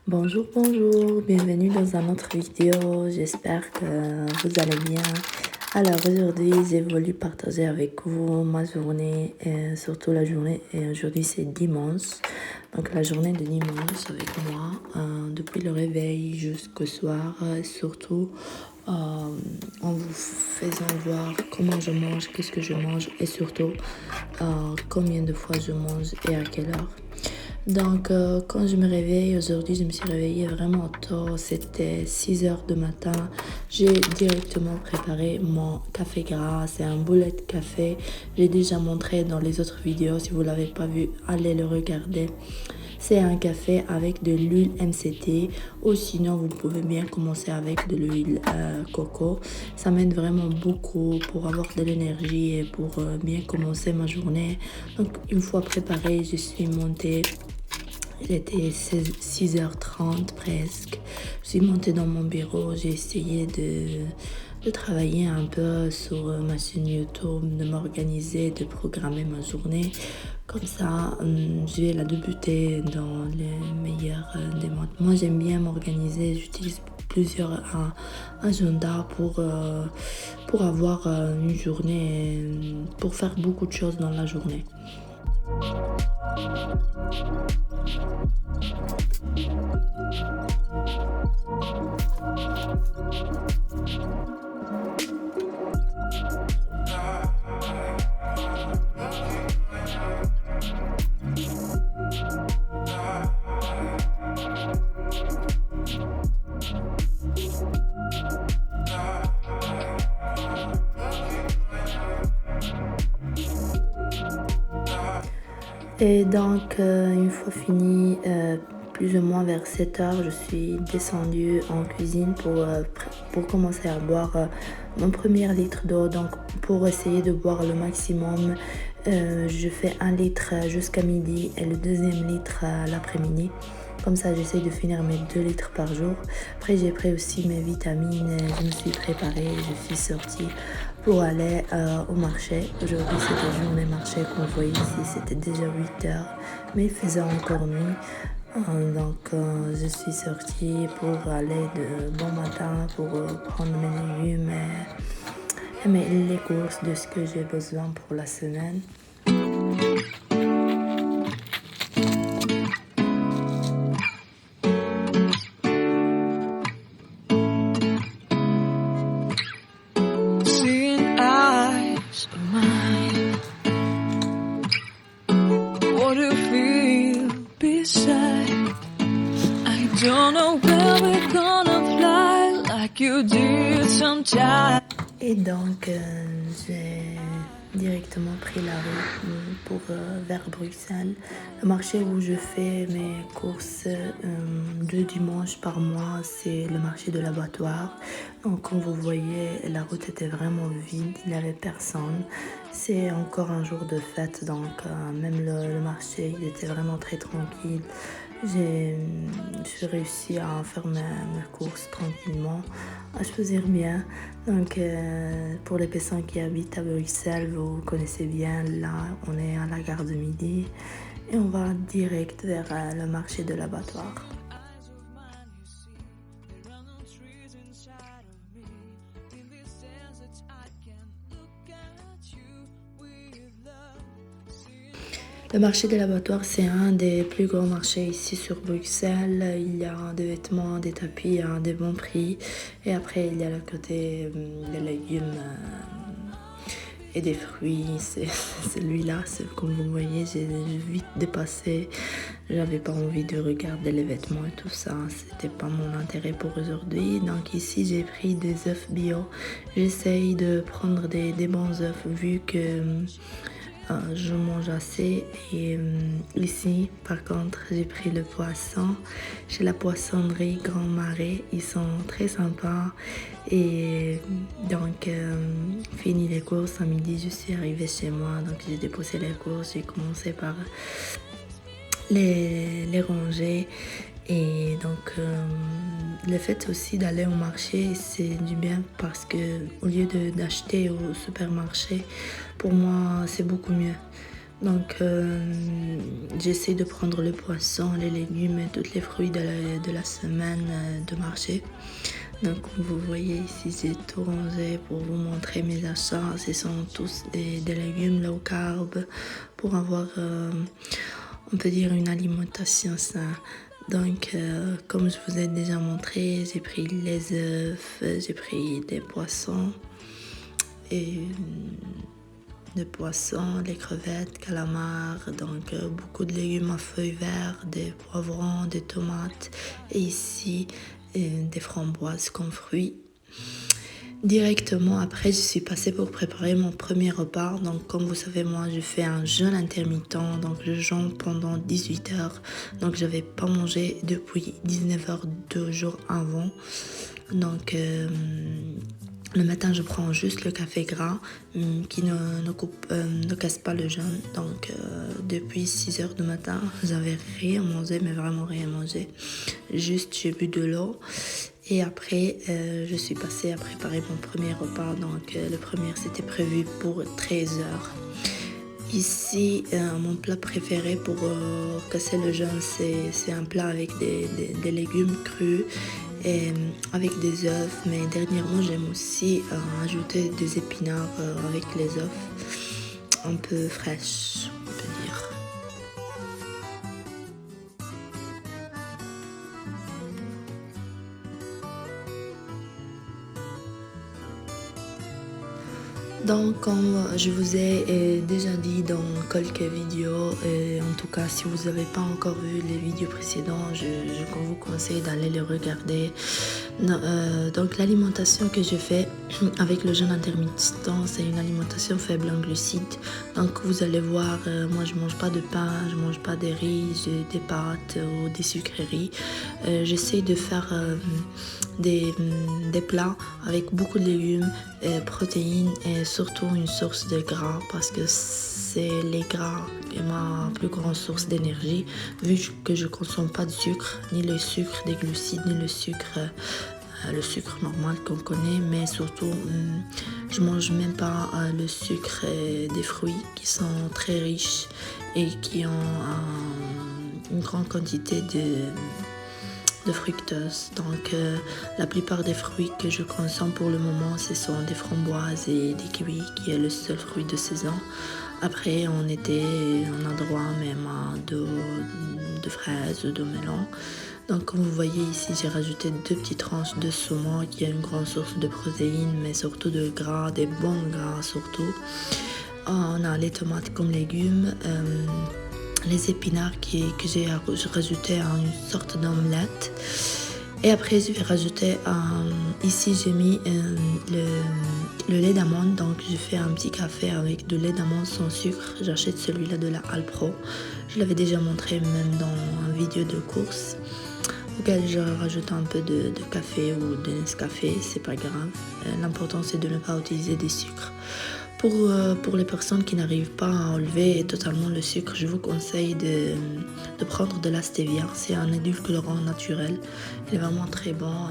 Bonjour, bonjour, bienvenue dans un autre vidéo, j'espère que vous allez bien. Alors aujourd'hui, j'ai voulu partager avec vous ma journée, surtout la journée, et aujourd'hui c'est dimanche, donc la journée de dimanche avec moi, depuis le réveil jusqu'au soir, surtout en vous faisant voir comment je mange, qu'est-ce que je mange et surtout combien de fois je mange et à quelle heure. Donc, quand je me réveille aujourd'hui, je me suis réveillée vraiment tôt. C'était 6 heures du matin. J'ai directement préparé mon café gras. C'est un boulet de café. J'ai déjà montré dans les autres vidéos. Si vous ne l'avez pas vu, allez le regarder. C'est un café avec de l'huile MCT ou sinon vous pouvez bien commencer avec de l'huile coco. Ça m'aide vraiment beaucoup pour avoir de l'énergie et pour bien commencer ma journée. Donc une fois préparé, je suis montée. Il était 6h30 presque. Je suis montée dans mon bureau. J'ai essayé de travailler un peu sur ma chaîne YouTube, de m'organiser, de programmer ma journée. Comme ça, je vais la débuter dans les meilleurs des modes. Moi, j'aime bien m'organiser. J'utilise plusieurs agendas pour avoir une journée, pour faire beaucoup de choses dans la journée. Et donc, une fois fini, plus ou moins vers 7 heures, je suis descendue en cuisine pour commencer à boire mon premier litre d'eau. Donc, pour essayer de boire le maximum, je fais 1 litre jusqu'à midi et le deuxième litre l'après-midi. Comme ça, j'essaie de finir mes 2 litres par jour. Après, j'ai pris aussi mes vitamines. Je me suis préparée. Je suis sortie pour aller au marché. Aujourd'hui, c'était journée marché comme vous voyez ici. C'était déjà 8 heures, mais il faisait encore nuit. Donc, je suis sortie pour aller de bon matin pour prendre mes légumes et les courses de ce que j'ai besoin pour la semaine. Et donc, j'ai directement pris la route pour vers Bruxelles, le marché où je fais mes courses 2 dimanches par mois, c'est le marché de l'abattoir. Donc, comme vous voyez, la route était vraiment vide, il n'y avait personne. C'est encore un jour de fête, donc même le marché, il était vraiment très tranquille. J'ai réussi à faire mes courses tranquillement, à choisir bien. Donc, pour les personnes qui habitent à Bruxelles, vous connaissez bien, là, on est à la gare de Midi et on va direct vers le marché de l'abattoir. Le marché de l'abattoir, c'est un des plus grands marchés ici sur Bruxelles. Il y a des vêtements, des tapis à des bons prix. Et après, il y a le côté des légumes et des fruits. C'est celui-là, comme vous voyez, j'ai vite dépassé. J'avais pas envie de regarder les vêtements et tout ça. C'était pas mon intérêt pour aujourd'hui. Donc ici, j'ai pris des œufs bio. J'essaye de prendre des bons œufs vu que je mange assez. Et ici, par contre, j'ai pris le poisson chez la poissonnerie Grand Marais. Ils sont très sympas. Et donc, fini les courses, à midi, je suis arrivée chez moi. Donc, j'ai déposé les courses. J'ai commencé par les ranger. Et donc, le fait aussi d'aller au marché, c'est du bien parce que au lieu d'acheter au supermarché, pour moi, c'est beaucoup mieux. Donc, j'essaie de prendre le poisson, les légumes et tous les fruits de la semaine de marché. Donc, comme vous voyez ici, j'ai tout rangé pour vous montrer mes achats. Ce sont tous des légumes low carb pour avoir, on peut dire, une alimentation saine. Donc, comme je vous ai déjà montré, j'ai pris les œufs, j'ai pris des poissons et des poissons, des crevettes, calamars, donc beaucoup de légumes à feuilles vertes, des poivrons, des tomates et ici des framboises comme fruits. Directement après, je suis passée pour préparer mon premier repas. Donc, comme vous savez, moi, je fais un jeûne intermittent. Donc, je jeûne pendant 18 heures. Donc, je n'avais pas mangé depuis 19 heures 2 jours avant. Donc, le matin, je prends juste le café gras qui ne casse pas le jeûne. Donc, depuis 6 heures du matin, j'avais rien mangé, mais vraiment rien mangé. Juste, j'ai bu de l'eau. Et après, je suis passée à préparer mon premier repas. Donc, le premier, c'était prévu pour 13 heures. Ici, mon plat préféré pour casser le jeûne, c'est un plat avec des légumes crus et avec des œufs. Mais dernièrement, j'aime aussi ajouter des épinards avec les œufs, un peu fraîches, on peut dire. Donc, comme je vous ai déjà dit dans quelques vidéos, et en tout cas, si vous n'avez pas encore vu les vidéos précédentes, je vous conseille d'aller les regarder. Donc, l'alimentation que je fais avec le jeûne intermittent, c'est une alimentation faible en glucides. Donc, vous allez voir, moi, je mange pas de pain, je mange pas des riz, des pâtes ou des sucreries. J'essaie de faire des plats avec beaucoup de légumes, protéines et surtout une source de gras parce que c'est les gras qui est ma plus grande source d'énergie vu que je consomme pas de sucre, ni le sucre des glucides, ni le sucre normal qu'on connaît, mais surtout je mange même pas le sucre des fruits qui sont très riches et qui ont une grande quantité de fructose. Donc la plupart des fruits que je consomme pour le moment, ce sont des framboises et des kiwis, qui est le seul fruit de saison. Après, en été, on a droit même à de fraises ou de melon. Donc comme vous voyez ici, j'ai rajouté 2 petites tranches de saumon qui est une grande source de protéines, mais surtout de gras, des bons gras surtout. On a les tomates comme légumes, les épinards que j'ai rajouté à une sorte d'omelette. Et après, je vais rajouter, ici j'ai mis le lait d'amande. Donc je fais un petit café avec de lait d'amande sans sucre. J'achète celui-là de la Alpro. Je l'avais déjà montré même dans une vidéo de course, auquel je rajoute un peu de café ou de Nescafé, c'est pas grave. L'important c'est de ne pas utiliser des sucres. Pour les personnes qui n'arrivent pas à enlever totalement le sucre, je vous conseille de prendre de la stevia. C'est un édulcorant naturel. Il est vraiment très bon.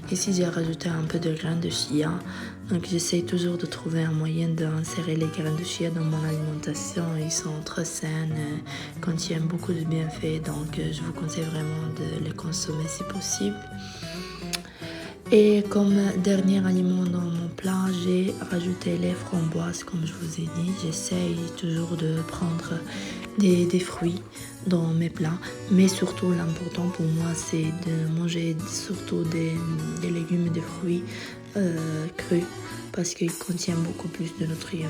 Et ici, j'ai rajouté un peu de graines de chia. Donc, j'essaie toujours de trouver un moyen d'insérer les graines de chia dans mon alimentation. Ils sont très sains, contiennent beaucoup de bienfaits. Donc, je vous conseille vraiment de les consommer si possible. Et comme dernier aliment dans mon plat, j'ai rajouté les framboises, comme je vous ai dit. J'essaye toujours de prendre des fruits dans mes plats. Mais surtout, l'important pour moi, c'est de manger surtout des légumes et des fruits crus, parce qu'ils contiennent beaucoup plus de nutriments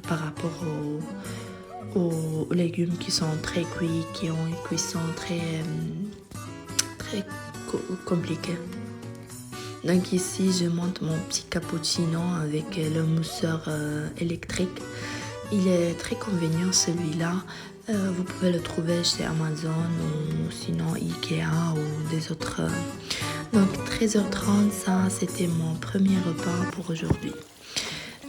par rapport aux légumes qui sont très cuits, qui ont une cuisson très compliqué. Donc ici, je monte mon petit cappuccino avec le mousseur électrique. Il est très convenient celui-là. Vous pouvez le trouver chez Amazon ou sinon Ikea ou des autres. Donc 13h30, ça c'était mon premier repas pour aujourd'hui.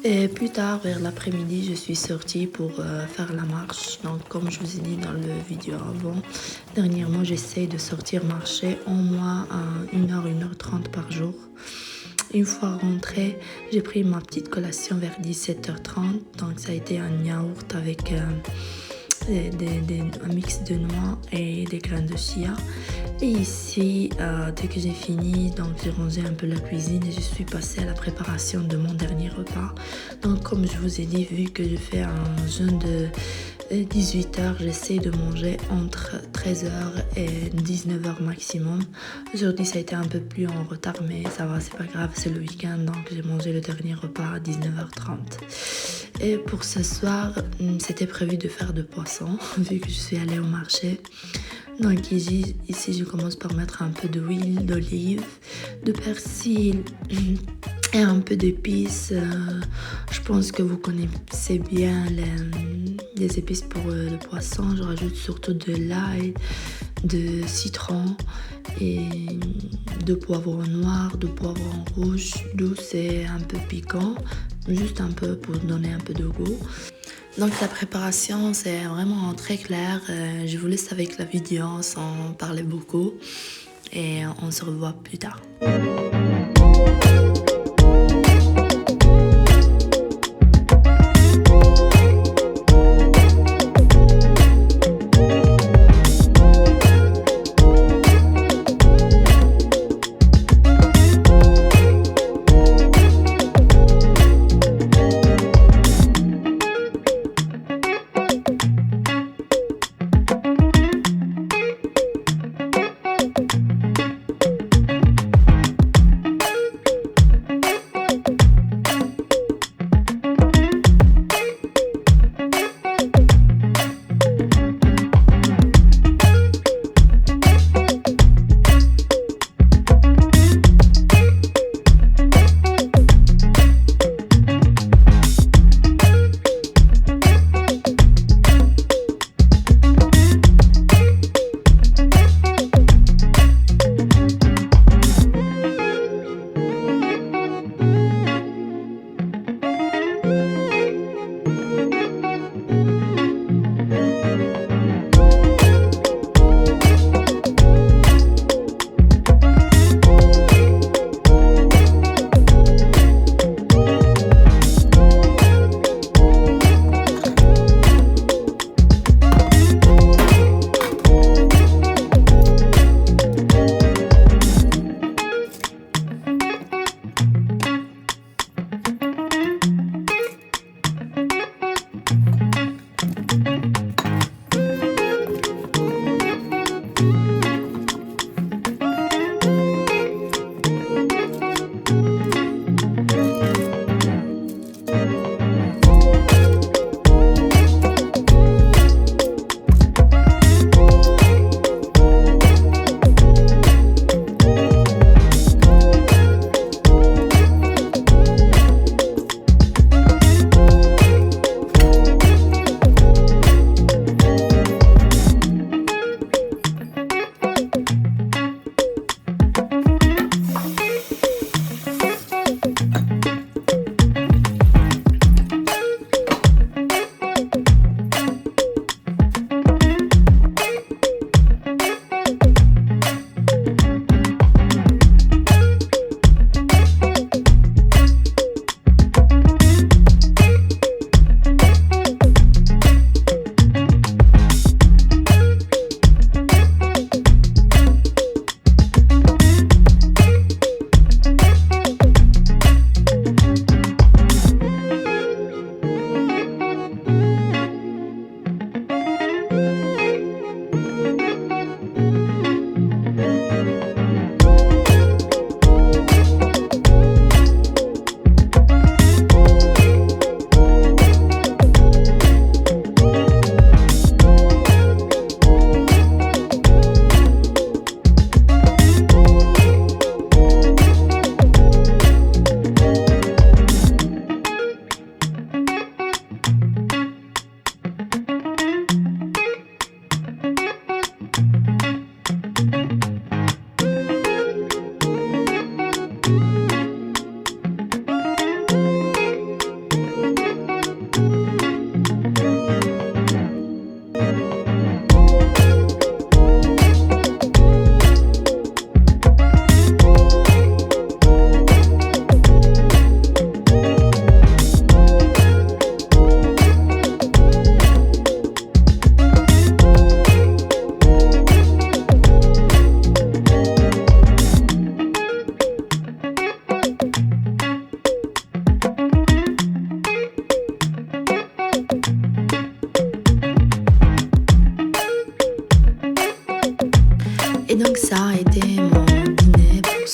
Et plus tard, vers l'après-midi, je suis sortie pour faire la marche. Donc, comme je vous ai dit dans le vidéo avant, dernièrement, j'essaie de sortir marcher au moins 1h, 1h30 par jour. une fois rentrée, j'ai pris ma petite collation vers 17h30. Donc ça a été un yaourt avec un mix de noix et des graines de chia. Et ici, dès que j'ai fini, donc j'ai rangé un peu la cuisine et je suis passée à la préparation de mon dernier repas. Donc comme je vous ai dit, vu que je fais un jeûne de 18h, j'essaie de manger entre 13h et 19h maximum. Aujourd'hui, ça a été un peu plus en retard, mais ça va, c'est pas grave, c'est le week-end, donc j'ai mangé le dernier repas à 19h30. Et pour ce soir, c'était prévu de faire de poisson, vu que je suis allée au marché. Donc ici, je commence par mettre un peu d'huile d'olive, de persil et un peu d'épices. Je pense que vous connaissez bien les épices pour le poisson. Je rajoute surtout de l'ail, de citron et de poivron noir, de poivron rouge, douce et un peu piquant. Juste un peu pour donner un peu de goût. Donc la préparation, c'est vraiment très clair. Je vous laisse avec la vidéo sans parler beaucoup et on se revoit plus tard.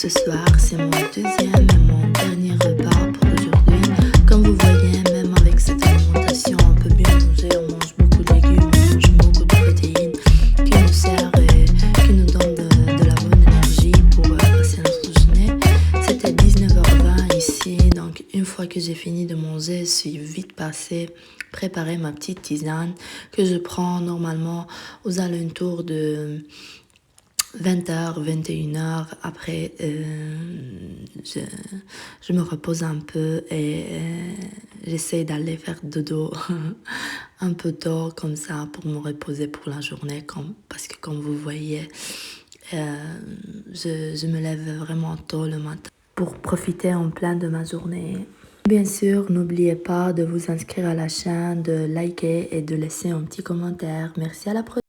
ce soir, c'est mon deuxième et mon dernier repas pour aujourd'hui. Comme vous voyez, même avec cette alimentation, on peut bien manger, on mange beaucoup de légumes, on mange beaucoup de protéines qui nous servent et qui nous donnent de la bonne énergie pour passer notre journée. C'était 19h20 ici, donc une fois que j'ai fini de manger, je suis vite passée préparer ma petite tisane que je prends normalement aux alentours de 20h, 21h. Après, je me repose un peu et j'essaie d'aller faire dodo un peu tôt comme ça pour me reposer pour la journée. Parce que comme vous voyez, je me lève vraiment tôt le matin pour profiter en plein de ma journée. Bien sûr, n'oubliez pas de vous inscrire à la chaîne, de liker et de laisser un petit commentaire. Merci, à la prochaine.